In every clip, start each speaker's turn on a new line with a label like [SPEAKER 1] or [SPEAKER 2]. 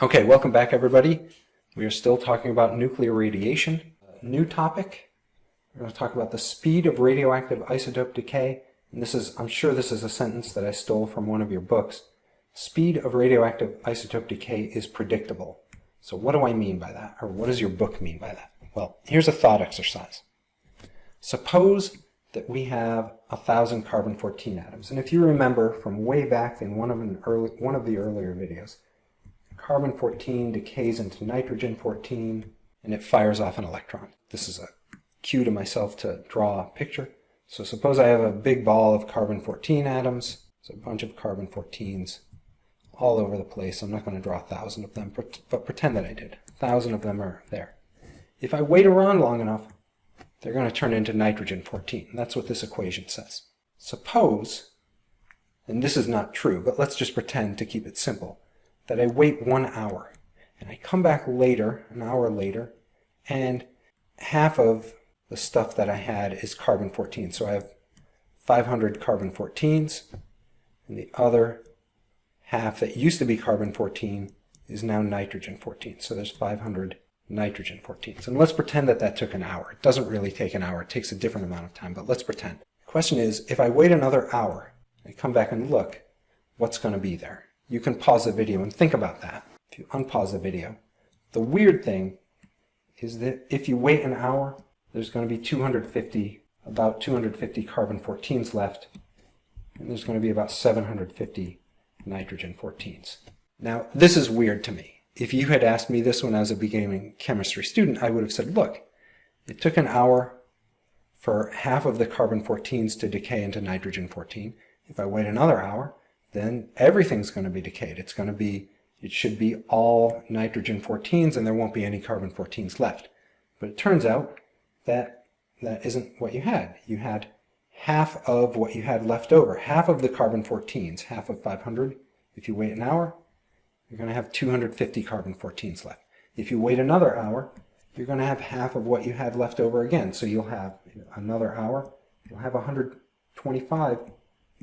[SPEAKER 1] Okay, welcome back everybody. We are still talking about nuclear radiation. New topic. We're going to talk about the speed of radioactive isotope decay. And this is, I'm sure this is a sentence that I stole from one of your books. Speed of radioactive isotope decay is predictable. So what do I mean by that? Or what does your book mean by that? Well, here's a thought exercise. Suppose that we have 1,000 carbon-14 atoms. And if you remember from way back in one of the earlier videos, carbon-14 decays into nitrogen-14 and it fires off an electron. This is a cue to myself to draw a picture. So suppose I have a big ball of carbon-14 atoms. So a bunch of carbon-14s all over the place. I'm not going to draw 1,000 of them, but pretend that I did. 1,000 of them are there. If I wait around long enough, they're going to turn into nitrogen-14. That's what this equation says. Suppose, and this is not true, but let's just pretend to keep it simple, that I wait 1 hour, and I come back later, an hour later, and half of the stuff that I had is carbon-14. So I have 500 carbon-14s, and the other half that used to be carbon-14 is now nitrogen-14. So there's 500 nitrogen-14s. And let's pretend that that took an hour. It doesn't really take an hour. It takes a different amount of time, but let's pretend. The question is, if I wait another hour and come back and look, what's going to be there? You can pause the video and think about that. If you unpause the video, the weird thing is that if you wait an hour, there's going to be about 250 carbon-14s left, and there's going to be about 750 nitrogen-14s. Now, this is weird to me. If you had asked me this when I was a beginning chemistry student, I would have said, look, it took an hour for half of the carbon-14s to decay into nitrogen-14. If I wait another hour, then everything's going to be decayed. It should be all nitrogen-14s and there won't be any carbon-14s left. But it turns out that that isn't what you had. You had half of what you had left over, half of the carbon-14s, half of 500. If you wait an hour, you're going to have 250 carbon-14s left. If you wait another hour, you're going to have half of what you had left over again. So you'll have another hour, you'll have 125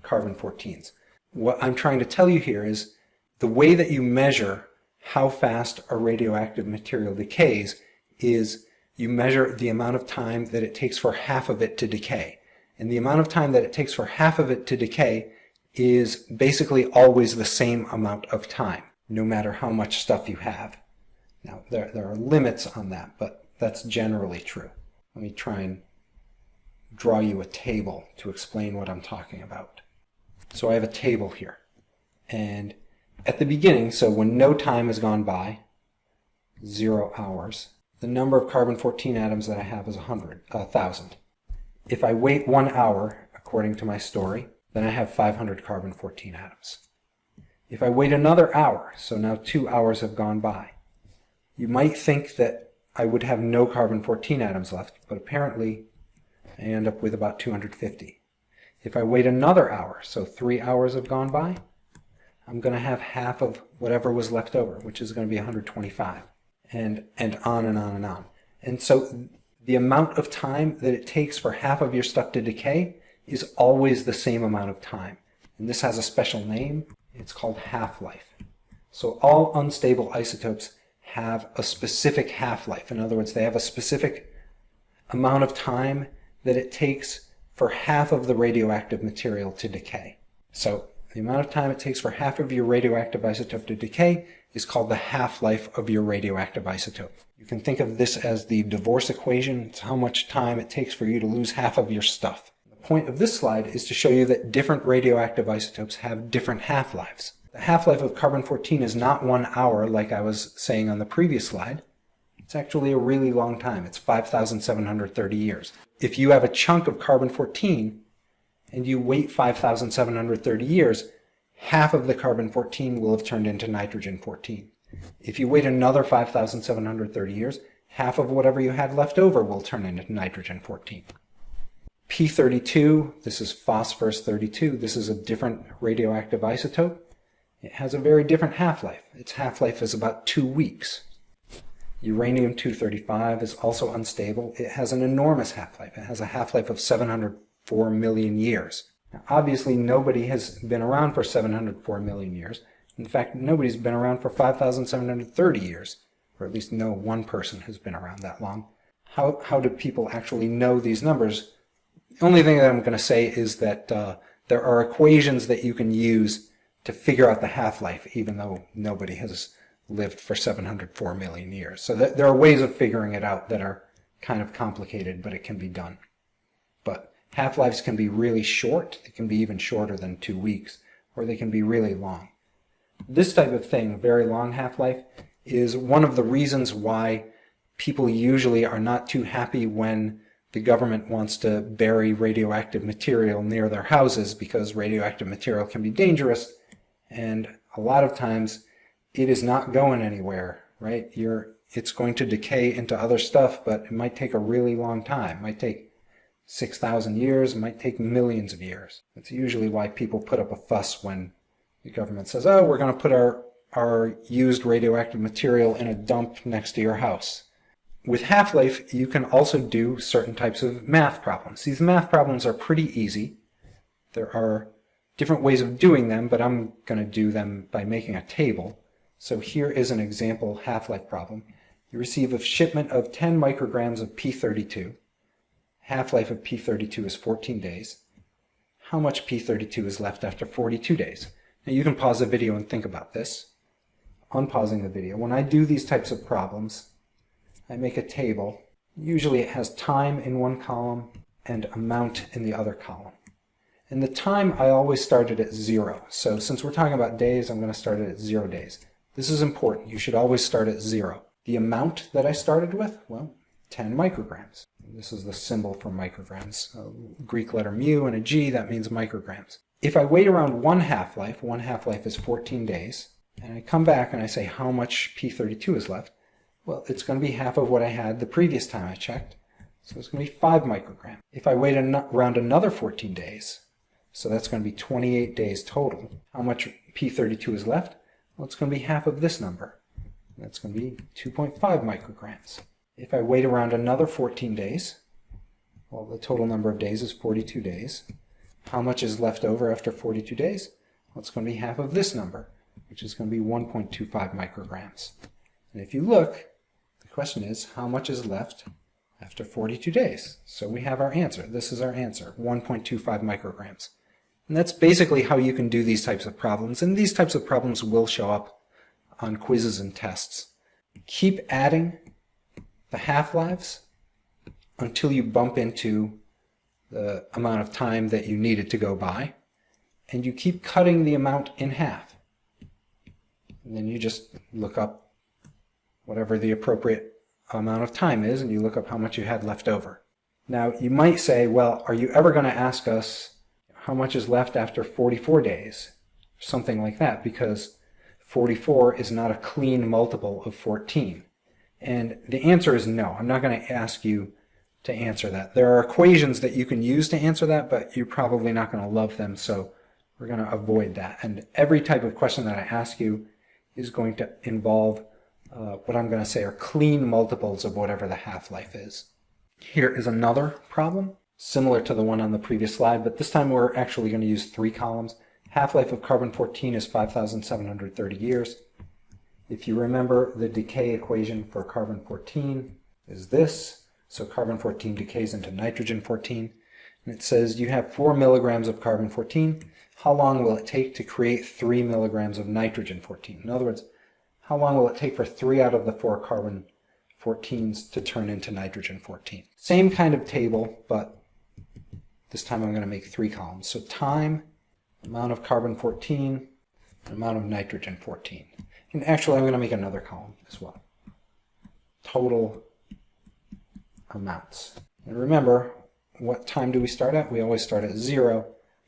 [SPEAKER 1] carbon-14s. What I'm trying to tell you here is the way that you measure how fast a radioactive material decays is you measure the amount of time that it takes for half of it to decay. And the amount of time that it takes for half of it to decay is basically always the same amount of time, no matter how much stuff you have. Now, there are limits on that, but that's generally true. Let me try and draw you a table to explain what I'm talking about. So I have a table here, and at the beginning, so when no time has gone by, 0 hours, the number of carbon-14 atoms that I have is 1,000. If I wait 1 hour, according to my story, then I have 500 carbon-14 atoms. If I wait another hour, so now 2 hours have gone by, you might think that I would have no carbon-14 atoms left, but apparently I end up with about 250. If I wait another hour, so 3 hours have gone by, I'm going to have half of whatever was left over, which is going to be 125, and on and on and on. And so the amount of time that it takes for half of your stuff to decay is always the same amount of time. And this has a special name. It's called half-life. So all unstable isotopes have a specific half-life. In other words, they have a specific amount of time that it takes for half of the radioactive material to decay. So the amount of time it takes for half of your radioactive isotope to decay is called the half-life of your radioactive isotope. You can think of this as the divorce equation. It's how much time it takes for you to lose half of your stuff. The point of this slide is to show you that different radioactive isotopes have different half-lives. The half-life of carbon-14 is not 1 hour like I was saying on the previous slide. It's actually a really long time. It's 5,730 years. If you have a chunk of carbon-14 and you wait 5,730 years, half of the carbon-14 will have turned into nitrogen-14. If you wait another 5,730 years, half of whatever you had left over will turn into nitrogen-14. P32, this is phosphorus-32. This is a different radioactive isotope. It has a very different half-life. Its half-life is about 2 weeks. Uranium-235 is also unstable. It has an enormous half-life. It has a half-life of 704 million years. Now, obviously, nobody has been around for 704 million years. In fact, nobody's been around for 5,730 years, or at least no one person has been around that long. How do people actually know these numbers? The only thing that I'm going to say is that there are equations that you can use to figure out the half-life, even though nobody has lived for 704 million years. So there are ways of figuring it out that are kind of complicated, but it can be done. But half-lives can be really short. They can be even shorter than 2 weeks, or they can be really long. This type of thing, very long half-life, is one of the reasons why people usually are not too happy when the government wants to bury radioactive material near their houses, because radioactive material can be dangerous, and a lot of times it is not going anywhere, right? It's going to decay into other stuff, but it might take a really long time. It might take 6,000 years, it might take millions of years. That's usually why people put up a fuss when the government says, oh, we're going to put our used radioactive material in a dump next to your house. With half-life, you can also do certain types of math problems. These math problems are pretty easy. There are different ways of doing them, but I'm going to do them by making a table. So here is an example half-life problem. You receive a shipment of 10 micrograms of P32. Half-life of P32 is 14 days. How much P32 is left after 42 days? Now you can pause the video and think about this. Unpausing the video. When I do these types of problems, I make a table. Usually it has time in one column and amount in the other column. And the time I always started at 0. So since we're talking about days, I'm going to start it at 0 days. This is important. You should always start at 0. The amount that I started with, well, 10 micrograms. This is the symbol for micrograms. A Greek letter mu and a G, that means micrograms. If I wait around one half-life is 14 days, and I come back and I say how much P32 is left, well, it's going to be half of what I had the previous time I checked, so it's going to be 5 micrograms. If I wait around another 14 days, so that's going to be 28 days total, how much P32 is left? Well, it's going to be half of this number. That's going to be 2.5 micrograms. If I wait around another 14 days, well, the total number of days is 42 days. How much is left over after 42 days? Well, it's going to be half of this number, which is going to be 1.25 micrograms. And if you look, the question is, how much is left after 42 days? So we have our answer. This is our answer, 1.25 micrograms. And that's basically how you can do these types of problems. And these types of problems will show up on quizzes and tests. Keep adding the half-lives until you bump into the amount of time that you needed to go by. And you keep cutting the amount in half. And then you just look up whatever the appropriate amount of time is, and you look up how much you had left over. Now, you might say, well, are you ever going to ask us how much is left after 44 days? Something like that, because 44 is not a clean multiple of 14. And the answer is no. I'm not going to ask you to answer that. There are equations that you can use to answer that, but you're probably not going to love them, so we're going to avoid that. And every type of question that I ask you is going to involve what I'm going to say are clean multiples of whatever the half-life is. Here is another problem, similar to the one on the previous slide, but this time we're actually going to use 3 columns. Half-life of carbon-14 is 5,730 years. If you remember, the decay equation for carbon-14 is this. So carbon-14 decays into nitrogen-14. And it says you have 4 milligrams of carbon-14. How long will it take to create 3 milligrams of nitrogen-14? In other words, how long will it take for 3 out of the 4 carbon-14s to turn into nitrogen-14? Same kind of table, but this time I'm going to make 3 columns. So time, amount of carbon-14, amount of nitrogen-14. And actually I'm going to make another column as well. Total amounts. And remember, what time do we start at? We always start at 0.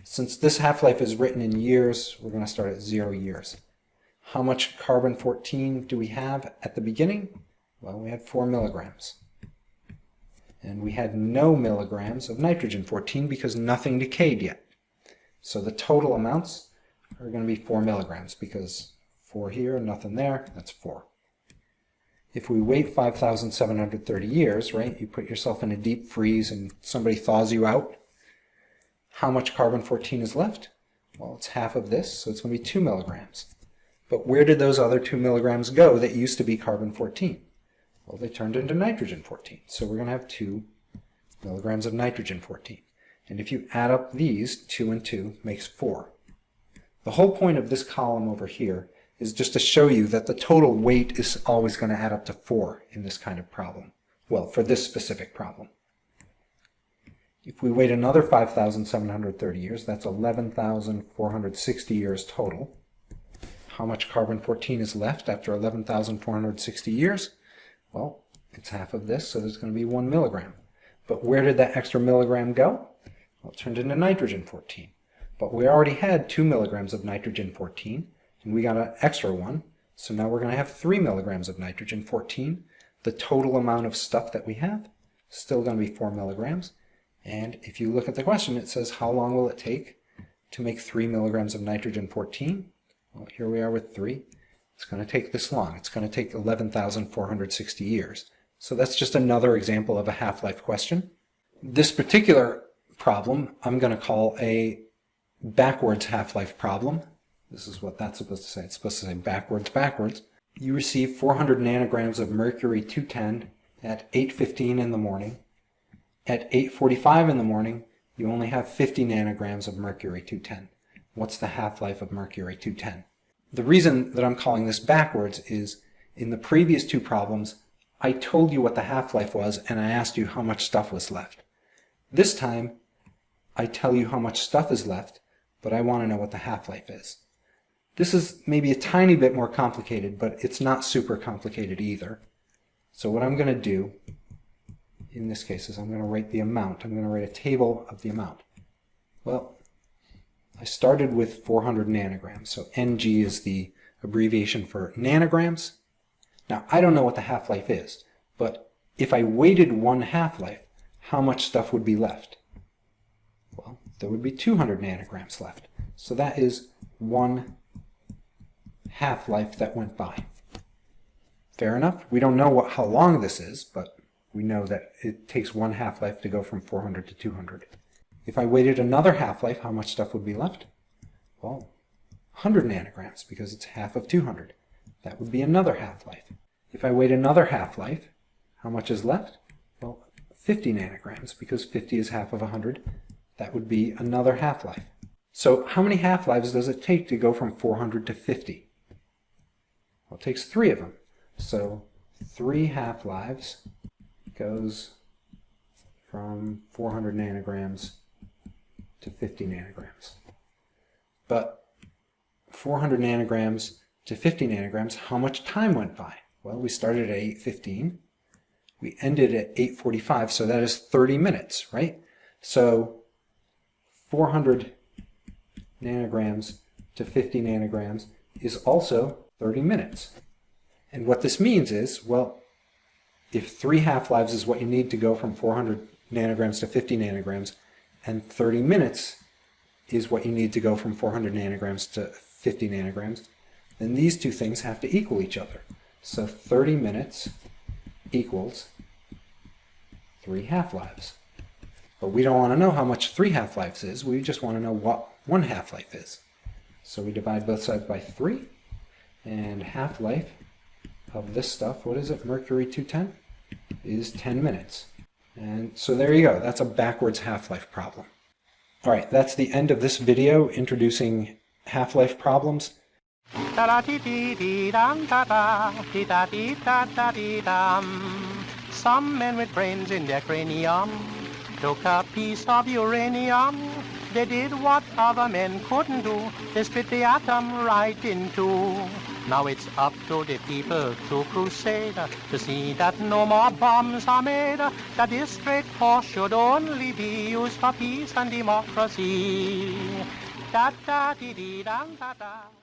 [SPEAKER 1] Since this half-life is written in years, we're going to start at 0 years. How much carbon-14 do we have at the beginning? Well, we had 4 milligrams. And we had no milligrams of nitrogen-14 because nothing decayed yet. So the total amounts are going to be 4 milligrams because 4 here, nothing there, that's 4. If we wait 5,730 years, right, you put yourself in a deep freeze and somebody thaws you out, how much carbon-14 is left? Well, it's half of this, so it's going to be 2 milligrams. But where did those other 2 milligrams go that used to be carbon-14? Well, they turned into nitrogen-14. So we're going to have 2 milligrams of nitrogen-14. And if you add up these, 2 and 2 makes 4. The whole point of this column over here is just to show you that the total weight is always going to add up to 4 in this kind of problem. Well, for this specific problem. If we wait another 5,730 years, that's 11,460 years total. How much carbon-14 is left after 11,460 years? Well, it's half of this, so there's going to be 1 milligram. But where did that extra milligram go? Well, it turned into nitrogen-14. But we already had 2 milligrams of nitrogen-14, and we got an extra one, so now we're going to have 3 milligrams of nitrogen-14. The total amount of stuff that we have is still going to be 4 milligrams. And if you look at the question, it says, how long will it take to make 3 milligrams of nitrogen-14? Well, here we are with 3. It's going to take this long. It's going to take 11,460 years. So that's just another example of a half-life question. This particular problem I'm going to call a backwards half-life problem. This is what that's supposed to say. It's supposed to say backwards. You receive 400 nanograms of mercury-210 at 8:15 in the morning. At 8:45 in the morning, you only have 50 nanograms of mercury-210. What's the half-life of mercury-210? The reason that I'm calling this backwards is in the previous 2 problems, I told you what the half-life was and I asked you how much stuff was left. This time, I tell you how much stuff is left, but I want to know what the half-life is. This is maybe a tiny bit more complicated, but it's not super complicated either. So what I'm going to do in this case is I'm going to write the amount. I'm going to write a table of the amount. Well, I started with 400 nanograms, so Ng is the abbreviation for nanograms. Now, I don't know what the half-life is, but if I waited 1 half-life, how much stuff would be left? Well, there would be 200 nanograms left. So that is 1 half-life that went by. Fair enough? We don't know how long this is, but we know that it takes 1 half-life to go from 400 to 200. If I waited another half-life, how much stuff would be left? Well, 100 nanograms, because it's half of 200. That would be another half-life. If I wait another half-life, how much is left? Well, 50 nanograms, because 50 is half of 100. That would be another half-life. So how many half-lives does it take to go from 400 to 50? Well, it takes 3 of them. So 3 half-lives goes from 400 nanograms to 50 nanograms. But 400 nanograms to 50 nanograms, how much time went by? Well, we started at 8:15. We ended at 8:45, so that is 30 minutes, right? So 400 nanograms to 50 nanograms is also 30 minutes. And what this means is, well, if 3 half-lives is what you need to go from 400 nanograms to 50 nanograms, and 30 minutes is what you need to go from 400 nanograms to 50 nanograms, then these 2 things have to equal each other. So 30 minutes equals 3 half-lives. But we don't want to know how much 3 half-lives is, we just want to know what 1 half-life is. So we divide both sides by 3, and half-life of this stuff, what is it, mercury-210, is 10 minutes. And so there you go, that's a backwards half-life problem. Alright, that's the end of this video introducing half-life problems.
[SPEAKER 2] Some men with brains in their cranium took a piece of uranium. They did what other men couldn't do. They split the atom right in two. Now it's up to the people to crusade to see that no more bombs are made, that this great force should only be used for peace and democracy. Da da dee dee dum da da.